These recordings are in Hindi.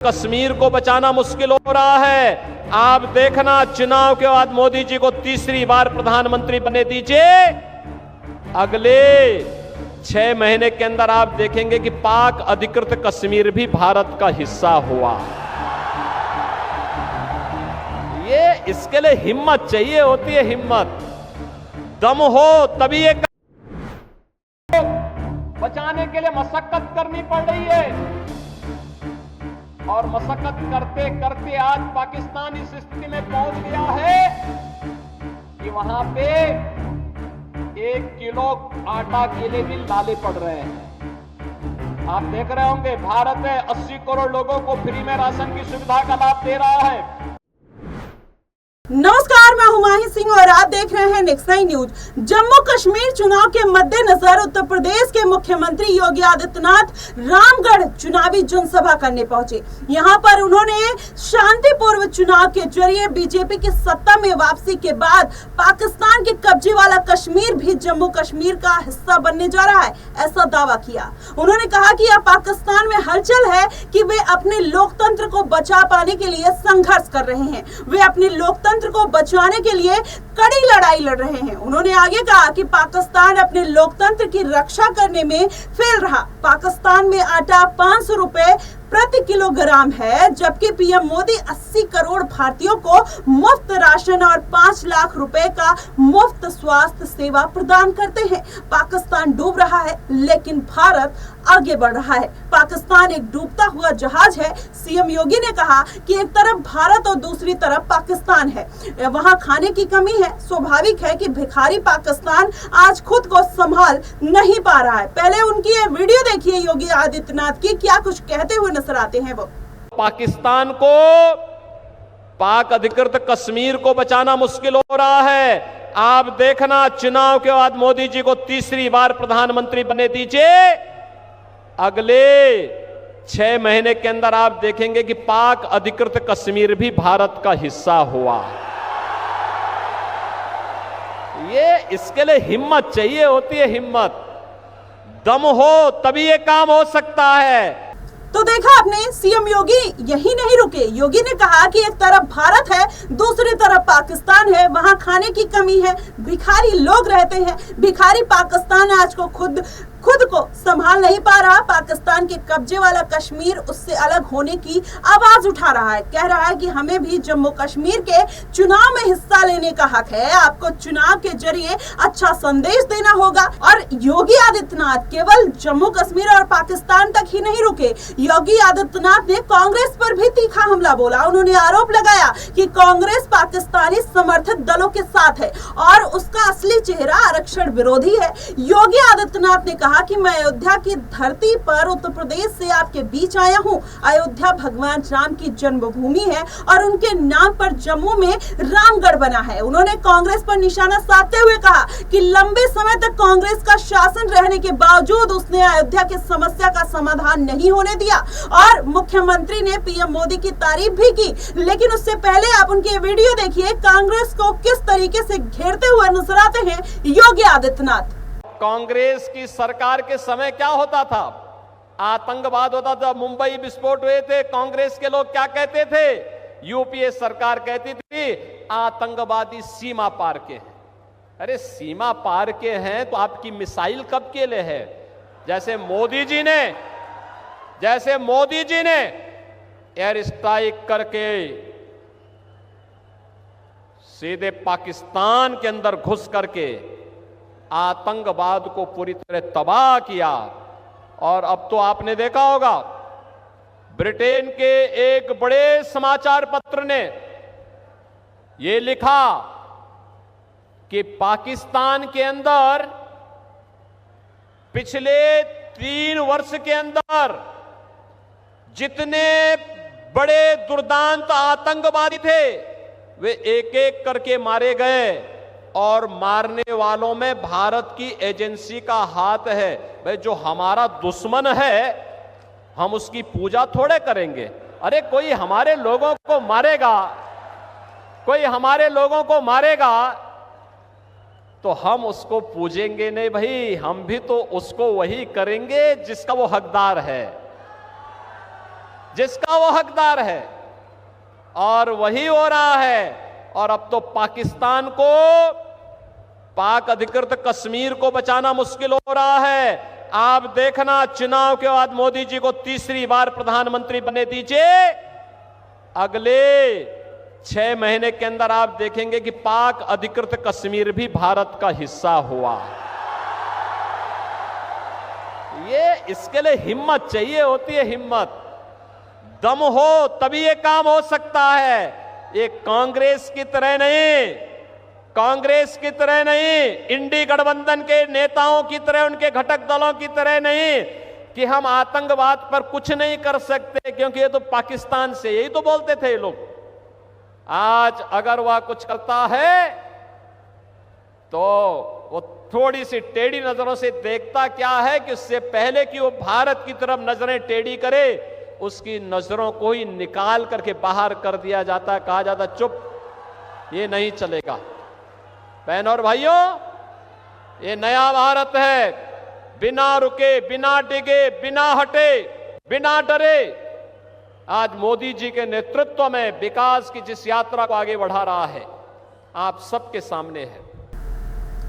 कश्मीर को बचाना मुश्किल हो रहा है। आप देखना, चुनाव के बाद मोदी जी को तीसरी बार प्रधानमंत्री बनने दीजिए। अगले 6 महीने के अंदर आप देखेंगे कि पाक अधिकृत कश्मीर भी भारत का हिस्सा हुआ। ये इसके लिए हिम्मत चाहिए होती है, हिम्मत, दम हो तभी ये बचाने के लिए मशक्कत करनी पड़ रही है। और मशक्कत करते करते आज पाकिस्तान इस स्थिति में पहुंच गया है कि वहां पे 1 किलो आटा के लिए भी लाले पड़ रहे हैं। आप देख रहे होंगे, भारत 80 करोड़ लोगों को फ्री में राशन की सुविधा का लाभ दे रहा है। नमस्कार, मैं हुमायूं सिंह और आप देख रहे हैं नेक्स्ट 9 न्यूज। जम्मू कश्मीर चुनाव के मद्देनजर उत्तर प्रदेश के मुख्यमंत्री योगी आदित्यनाथ रामगढ़ चुनावी जनसभा करने पहुंचे। यहां पर उन्होंने शांतिपूर्व चुनाव के जरिए बीजेपी की सत्ता में वापसी के बाद पाकिस्तान के कब्जे वाला कश्मीर भी जम्मू कश्मीर का हिस्सा बनने जा रहा है, ऐसा दावा किया। उन्होंने कहा कि अब पाकिस्तान में हलचल है कि वे अपने लोकतंत्र को बचा पाने के लिए संघर्ष कर रहे हैं। वे अपने लोकतंत्र को बचाने के लिए कड़ी लड़ाई लड़ रहे हैं। उन्होंने आगे कहा कि पाकिस्तान अपने लोकतंत्र की रक्षा करने में फेल रहा। पाकिस्तान में आटा 500 रुपए प्रति किलोग्राम है, जबकि पीएम मोदी 80 करोड़ भारतीयों को मुफ्त राशन और 5 लाख रुपए का मुफ्त स्वास्थ्य सेवा प्रदान करते हैं। पाकिस्तान डूब रहा है, लेकिन भारत आगे बढ़ रहा है। पाकिस्तान एक डूबता हुआ जहाज है। सीएम योगी ने कहा कि एक तरफ भारत और दूसरी तरफ पाकिस्तान है, वहां खाने की कमी है। स्वाभाविक है कि भिखारी पाकिस्तान आज खुद को संभाल नहीं पा रहा है। पहले उनकी ये वीडियो देखिए योगी आदित्यनाथ की, क्या कुछ कहते हुए नजर आते हैं वो। पाकिस्तान को, पाक अधिकृत कश्मीर को बचाना मुश्किल हो रहा है। आप देखना, चुनाव के बाद मोदी जी को तीसरी बार प्रधानमंत्री बनने दीजिए। अगले 6 महीने के अंदर आप देखेंगे कि पाक अधिकृत कश्मीर भी भारत का हिस्सा हुआ। ये इसके लिए हिम्मत चाहिए होती है, हिम्मत, दम हो तभी ये काम हो सकता है। तो देखा आपने, सीएम योगी यही नहीं रुके। योगी ने कहा कि एक तरफ भारत है, दूसरी तरफ पाकिस्तान है, वहां खाने की कमी है, भिखारी लोग रहते हैं। भिखारी पाकिस्तान आज को खुद को संभाल नहीं पा रहा। पाकिस्तान के कब्जे वाला कश्मीर उससे अलग होने की आवाज उठा रहा है। कह रहा है कि हमें भी जम्मू कश्मीर के चुनाव में हिस्सा लेने का हक है। आपको चुनाव के जरिए अच्छा संदेश देना होगा। और योगी आदित्यनाथ केवल जम्मू कश्मीर और पाकिस्तान तक ही नहीं रुके। योगी आदित्यनाथ ने कांग्रेस पर भी तीखा हमला बोला। उन्होंने आरोप लगाया कि कांग्रेस पाकिस्तानी समर्थित दलों के साथ है और उसका असली चेहरा आरक्षण विरोधी है। योगी आदित्यनाथ ने कहा कि मैं अयोध्या की धरती पर उत्तर प्रदेश से आपके बीच आया हूं। अयोध्या भगवान राम की जन्मभूमि है और उनके नाम पर जम्मू में रामगढ़ बना है। उन्होंने कांग्रेस पर निशाना साधते हुए कहा कि लंबे समय तक कांग्रेस का शासन रहने के बावजूद उसने अयोध्या की समस्या का समाधान नहीं होने दिया। और मुख्यमंत्री ने पीएम मोदी की तारीफ भी की। लेकिन उससे पहले आप उनकी वीडियो देखिए, कांग्रेस को किस तरीके से घेरते हुए नजर आते हैं योगी आदित्यनाथ। कांग्रेस की सरकार के समय क्या होता था? आतंकवाद होता था। मुंबई विस्फोट हुए थे, कांग्रेस के लोग क्या कहते थे? यूपीए सरकार कहती थी आतंकवादी सीमा पार के हैं। अरे सीमा पार के हैं तो आपकी मिसाइल कब के लिए है? जैसे मोदी जी ने एयर स्ट्राइक करके सीधे पाकिस्तान के अंदर घुस करके आतंकवाद को पूरी तरह तबाह किया। और अब तो आपने देखा होगा, ब्रिटेन के एक बड़े समाचार पत्र ने यह लिखा कि पाकिस्तान के अंदर पिछले 3 वर्ष के अंदर जितने बड़े दुर्दांत आतंकवादी थे वे एक एक करके मारे गए। और मारने वालों में भारत की एजेंसी का हाथ है। भाई, जो हमारा दुश्मन है हम उसकी पूजा थोड़े करेंगे। अरे कोई हमारे लोगों को मारेगा तो हम उसको पूजेंगे नहीं भाई, हम भी तो उसको वही करेंगे जिसका वो हकदार है। जिसका वो हकदार है, और वही हो रहा है। और अब तो पाकिस्तान को, पाक अधिकृत कश्मीर को बचाना मुश्किल हो रहा है। आप देखना, चुनाव के बाद मोदी जी को तीसरी बार प्रधानमंत्री बनने दीजिए, अगले 6 महीने के अंदर आप देखेंगे कि पाक अधिकृत कश्मीर भी भारत का हिस्सा हुआ। ये इसके लिए हिम्मत चाहिए होती है, हिम्मत, दम हो तभी ये काम हो सकता है। ये कांग्रेस की तरह नहीं, कांग्रेस की तरह नहीं, इंडी गठबंधन के नेताओं की तरह, उनके घटक दलों की तरह नहीं कि हम आतंकवाद पर कुछ नहीं कर सकते क्योंकि ये तो पाकिस्तान से, यही तो बोलते थे ये लोग। आज अगर वह कुछ करता है तो वो थोड़ी सी टेढ़ी नजरों से देखता क्या है कि उससे पहले कि वो भारत की तरफ नजरें टेढ़ी करे, उसकी नजरों को ही निकाल करके बाहर कर दिया जाता, कहा जाता चुप, ये नहीं चलेगा। बहनों और भाइयों, ये नया भारत है, बिना रुके, बिना डिगे, बिना हटे, बिना डरे, आज मोदी जी के नेतृत्व में विकास की जिस यात्रा को आगे बढ़ा रहा है, आप सबके सामने है।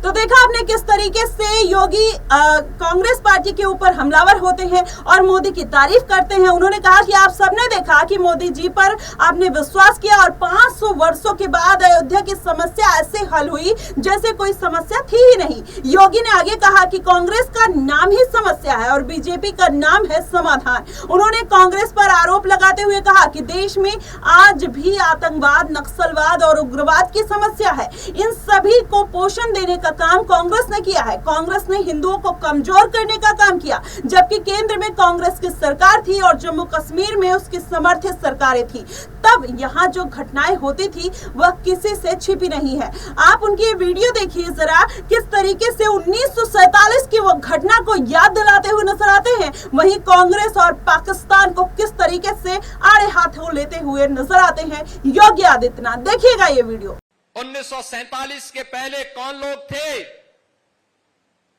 तो देखा आपने किस तरीके से योगी कांग्रेस पार्टी के ऊपर हमलावर होते हैं और मोदी की तारीफ करते हैं। उन्होंने कहा कि आप सबने देखा कि मोदी जी पर आपने विश्वास किया और 500 वर्षों के बाद अयोध्या की समस्या ऐसे हल हुई जैसे कोई समस्या थी ही नहीं। योगी ने आगे कहा कि कांग्रेस का नाम ही समस्या है और बीजेपी का नाम है समाधान। उन्होंने कांग्रेस पर आरोप लगाते हुए कहा कि देश में आज भी आतंकवाद, नक्सलवाद और उग्रवाद की समस्या है। इन सभी को पोषण देने का काम कांग्रेस ने किया है। कांग्रेस ने हिंदुओं को कमजोर करने का काम किया, जबकि केंद्र में कांग्रेस की सरकार थी और जम्मू कश्मीर में उसकी समर्थित सरकारें थी। तब यहाँ जो घटनाएं होती थी वह किसी से छिपी नहीं है। आप उनकी ये वीडियो देखिए जरा, किस तरीके से 1947 की वो घटना को याद दिलाते हुए नजर आते हैं। वहीं कांग्रेस और पाकिस्तान को किस तरीके से आड़े हाथों लेते हुए नजर आते हैं योगी आदित्यनाथ। देखिएगा ये वीडियो। 1947 के पहले कौन लोग थे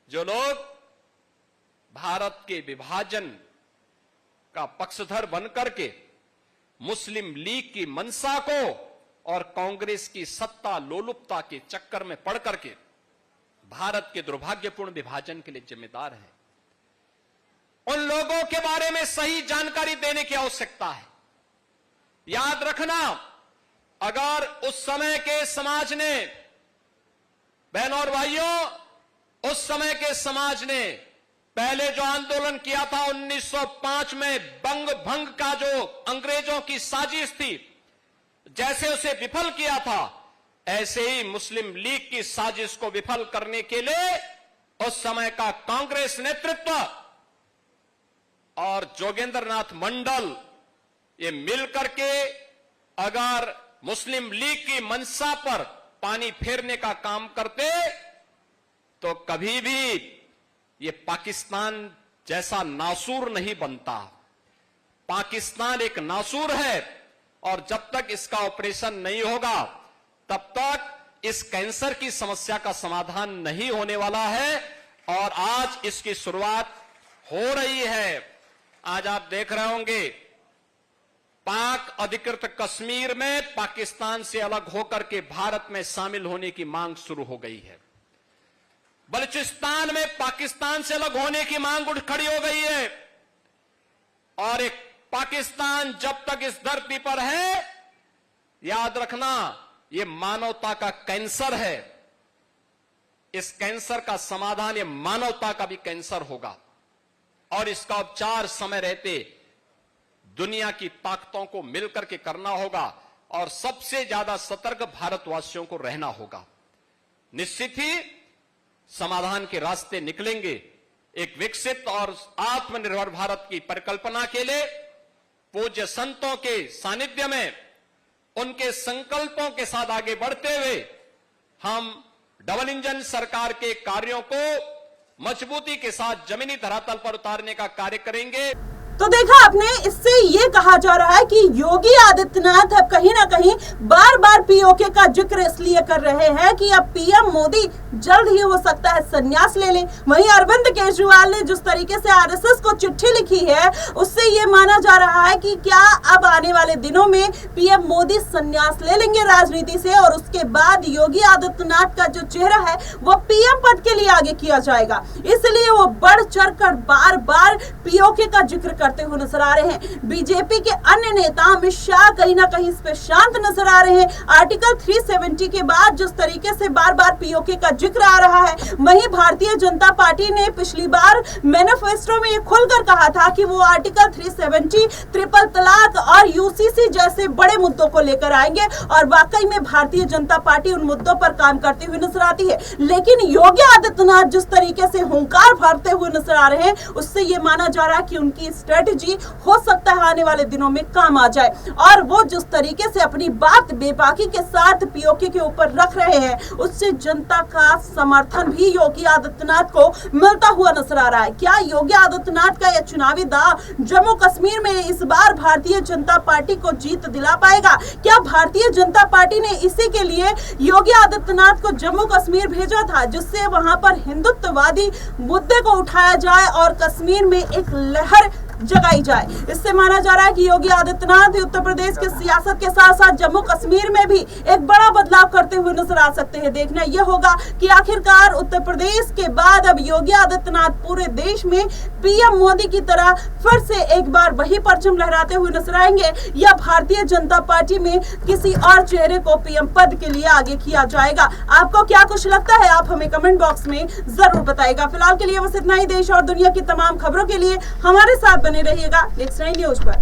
जो लोग भारत के विभाजन का पक्षधर बनकर के मुस्लिम लीग की मंशा को और कांग्रेस की सत्ता लोलुपता के चक्कर में पड़ करके भारत के दुर्भाग्यपूर्ण विभाजन के लिए जिम्मेदार है। उन लोगों के बारे में सही जानकारी देने की आवश्यकता है। याद रखना, अगर उस समय के समाज ने, बहनों और भाइयों, उस समय के समाज ने पहले जो आंदोलन किया था 1905 में, बंग भंग का जो अंग्रेजों की साजिश थी, जैसे उसे विफल किया था, ऐसे ही मुस्लिम लीग की साजिश को विफल करने के लिए उस समय का कांग्रेस नेतृत्व और जोगेंद्र नाथ मंडल ये मिलकर के अगर मुस्लिम लीग की मंशा पर पानी फेरने का काम करते तो कभी भी ये पाकिस्तान जैसा नासूर नहीं बनता। पाकिस्तान एक नासूर है और जब तक इसका ऑपरेशन नहीं होगा तब तक इस कैंसर की समस्या का समाधान नहीं होने वाला है। और आज इसकी शुरुआत हो रही है। आज आप देख रहे होंगे पाक अधिकृत कश्मीर में पाकिस्तान से अलग होकर के भारत में शामिल होने की मांग शुरू हो गई है। बलूचिस्तान में पाकिस्तान से अलग होने की मांग उठ खड़ी हो गई है। और एक पाकिस्तान जब तक इस धरती पर है, याद रखना, यह मानवता का कैंसर है। इस कैंसर का समाधान ये मानवता का भी कैंसर होगा और इसका उपचार समय रहते दुनिया की ताकतों को मिलकर के करना होगा और सबसे ज्यादा सतर्क भारतवासियों को रहना होगा। निश्चित ही समाधान के रास्ते निकलेंगे। एक विकसित और आत्मनिर्भर भारत की परिकल्पना के लिए पूज्य संतों के सानिध्य में उनके संकल्पों के साथ आगे बढ़ते हुए हम डबल इंजन सरकार के कार्यों को मजबूती के साथ जमीनी धरातल पर उतारने का कार्य करेंगे। तो देखा आपने, इससे ये कहा जा रहा है कि योगी आदित्यनाथ अब कहीं ना कहीं बार बार पीओके का जिक्र इसलिए कर रहे हैं कि अब पीएम मोदी जल्द ही हो सकता है संन्यास ले लें। वहीं अरविंद केजरीवाल ने जिस तरीके से आरएसएस को चिट्ठी लिखी है, उससे ये माना जा रहा है कि क्या अब आने वाले दिनों में पीएम मोदी संन्यास ले लेंगे राजनीति से और उसके बाद योगी आदित्यनाथ का जो चेहरा है वो पीएम पद के लिए आगे किया जाएगा। इसलिए वो बढ़ चढ़कर बार बार पीओके का जिक्र करते हुए नजर आ रहे हैं। बीजेपी के अन्य नेता अमित शाह कहीं ना कहीं इस पे शांत नजर आ रहे हैं। आर्टिकल 370 के बाद जिस तरीके से बार बार पीओके का जिक्र आ रहा है, वहीं भारतीय जनता पार्टी ने पिछली बार मैनिफेस्टो में ये खुलकर कहा था कि वो आर्टिकल 370, ट्रिपल तलाक और यूसीसी जैसे बड़े मुद्दों को लेकर आएंगे और वाकई में भारतीय जनता पार्टी उन मुद्दों पर काम करती हुई नजर आती है। लेकिन योगी आदित्यनाथ जिस तरीके से हुंकार भरते हुए नजर आ रहे हैं, उससे ये माना जा रहा है कि उनकी स्ट्रेटजी हो सकता है आने वाले दिनों में काम आ जाए और वो जिस तरीके से अपनी बात बेबाकी के साथ पीओके के ऊपर रख रहे हैं, उससे जनता का समर्थन भी योगी आदित्यनाथ को मिलता हुआ नजर आ रहा है। क्या योगी आदित्यनाथ का यह चुनावी दांव जम्मू कश्मीर में इस बार भारतीय जनता पार्टी को जीत दिला पाएगा? क्या भारतीय जनता पार्टी ने इसी के लिए योगी आदित्यनाथ को जम्मू कश्मीर भेजा था, जिससे वहां पर हिंदुत्ववादी मुद्दे को उठाया जाए और कश्मीर में एक लहर जगाई जाए? इससे माना जा रहा है कि योगी आदित्यनाथ उत्तर प्रदेश के सियासत के साथ साथ जम्मू कश्मीर में भी एक बड़ा बदलाव करते हुए नजर आ सकते हैं। देखना यह होगा कि आखिरकार उत्तर प्रदेश के बाद अब योगी आदित्यनाथ पूरे देश में पीएम मोदी की तरह फिर से एक बार वही परचम लहराते हुए नजर आएंगे या भारतीय जनता पार्टी में किसी और चेहरे को पीएम पद के लिए आगे किया जाएगा। आपको क्या कुछ लगता है, आप हमें कमेंट बॉक्स में जरूर बताइएगा। फिलहाल के लिए बस इतना ही। देश और दुनिया की तमाम खबरों के लिए हमारे साथ बने रहिएगा नेक्स्ट 9 न्यूज पर।